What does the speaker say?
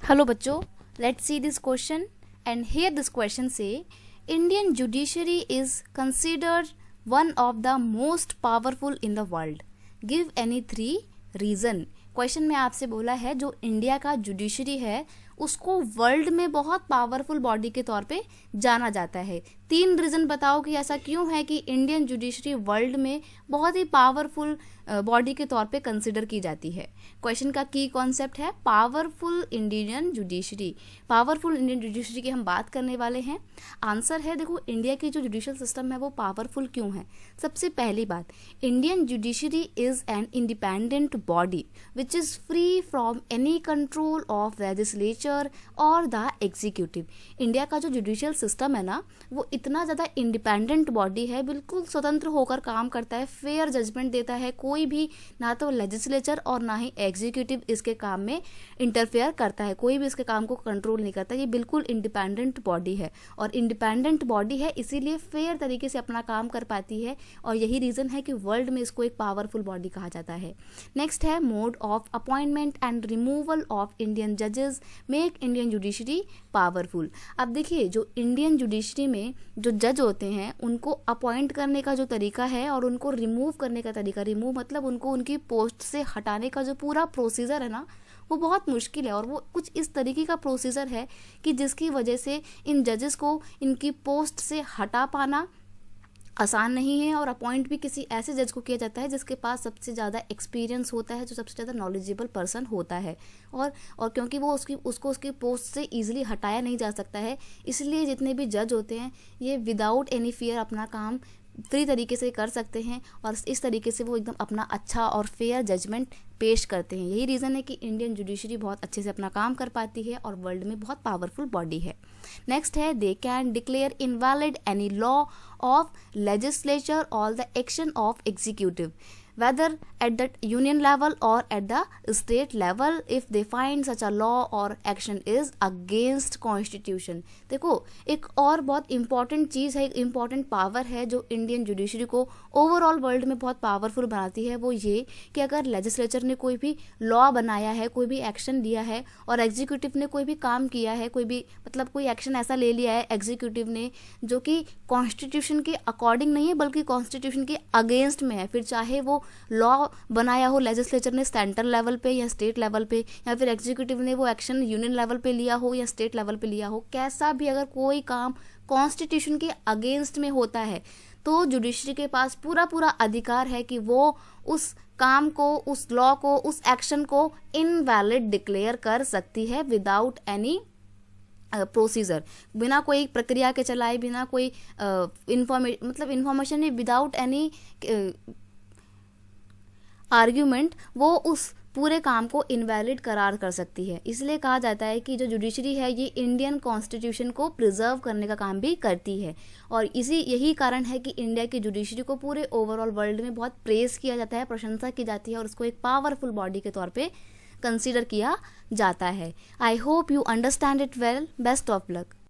Hello बच्चों, let's see this question and here this question से Indian judiciary is considered one of the most powerful in the world. Give any 3 reason. Question में आपसे बोला है जो India का judiciary है उसको वर्ल्ड में बहुत पावरफुल बॉडी के तौर पे जाना जाता है। 3 रीज़न बताओ कि ऐसा क्यों है कि इंडियन जुडिशरी वर्ल्ड में बहुत ही पावरफुल बॉडी के तौर पे कंसिडर की जाती है। क्वेश्चन का की कॉन्सेप्ट है powerful Indian judiciary. Powerful Indian judiciary की हम बात करने वाले हैं। आंसर है, देखो इंडिया की जो जुडिशियल सिस्टम है वो पावरफुल क्यों है। सबसे पहली बात, Indian judiciary is an independent body which is free from any control of legislature or the executive. India का जो जुडिशियल सिस्टम है ना वो इतना ज़्यादा इंडिपेंडेंट बॉडी है, बिल्कुल स्वतंत्र होकर काम करता है, फेयर जजमेंट देता है। कोई भी ना तो लेजिस्लेचर और ना ही एग्जीक्यूटिव इसके काम में इंटरफेयर करता है, कोई भी इसके काम को कंट्रोल नहीं करता। ये बिल्कुल इंडिपेंडेंट बॉडी है और इंडिपेंडेंट बॉडी है इसीलिए फेयर तरीके से अपना काम कर पाती है और यही रीज़न है कि वर्ल्ड में इसको एक पावरफुल बॉडी कहा जाता है। नेक्स्ट है mode of appointment and removal of Indian जजेस मेक इंडियन जुडिशरी पावरफुल। अब देखिए जो इंडियन जुडिशरी में जो जज होते हैं उनको अपॉइंट करने का जो तरीका है और उनको रिमूव करने का तरीका, रिमूव मतलब उनको उनकी पोस्ट से हटाने का जो पूरा प्रोसीजर है ना वो बहुत मुश्किल है और वो कुछ इस तरीके का प्रोसीजर है कि जिसकी वजह से इन जजेस को इनकी पोस्ट से हटा पाना आसान नहीं है और अपॉइंट भी किसी ऐसे जज को किया जाता है जिसके पास सबसे ज़्यादा एक्सपीरियंस होता है, जो सबसे ज़्यादा नॉलेजेबल पर्सन होता है और क्योंकि वो उसकी पोस्ट से ईजिली हटाया नहीं जा सकता है, इसलिए जितने भी जज होते हैं ये विदाउट एनी फियर अपना काम फ्री तरीके से कर सकते हैं और इस तरीके से वो एकदम अपना अच्छा और फेयर जजमेंट पेश करते हैं। यही रीज़न है कि इंडियन जुडिशरी बहुत अच्छे से अपना काम कर पाती है और वर्ल्ड में बहुत पावरफुल बॉडी है। नेक्स्ट है, they can declare invalid any law of legislature or the action of executive whether at the union level or at the state level if they find such a law or action is against constitution। देखो एक और बहुत important चीज़ है, एक important power है जो Indian judiciary को overall world में बहुत पावरफुल बनाती है, वो ये कि अगर लेजिस्लेचर ने कोई भी लॉ बनाया है, कोई भी एक्शन लिया है और एग्जीक्यूटिव ने कोई भी काम किया है, कोई भी मतलब कोई एक्शन ऐसा ले लिया है एग्जीक्यूटिव ने जो कि कॉन्स्टिट्यूशन के अकॉर्डिंग नहीं है बल्कि कॉन्स्टिट्यूशन के अगेंस्ट में है, फिर चाहे वो लॉ बनाया हो लेजिस्लेचर ने सेंट्रल लेवल पे या स्टेट लेवल पे या फिर एग्जीक्यूटिव ने वो एक्शन यूनियन लेवल पे लिया हो या स्टेट लेवल पे लिया हो, कैसा भी अगर कोई काम कॉन्स्टिट्यूशन के अगेंस्ट में होता है तो जुडिशरी के पास पूरा अधिकार है कि वो उस काम को, उस लॉ को, उस एक्शन को इनवैलिड डिक्लेयर कर सकती है विदाउट एनी प्रोसीजर, बिना कोई प्रक्रिया के चलाए, बिना कोई इंफॉर्मेशन विदाउट एनी आर्ग्यूमेंट वो उस पूरे काम को इनवैलिड करार कर सकती है। इसलिए कहा जाता है कि जो जुडिशरी है ये इंडियन कॉन्स्टिट्यूशन को प्रिजर्व करने का काम भी करती है और यही कारण है कि इंडिया की जुडिशरी को पूरे ओवरऑल वर्ल्ड में बहुत प्रेज किया जाता है, प्रशंसा की जाती है और उसको एक पावरफुल बॉडी के तौर पे कंसीडर किया जाता है। I hope you understand it well. Best of luck.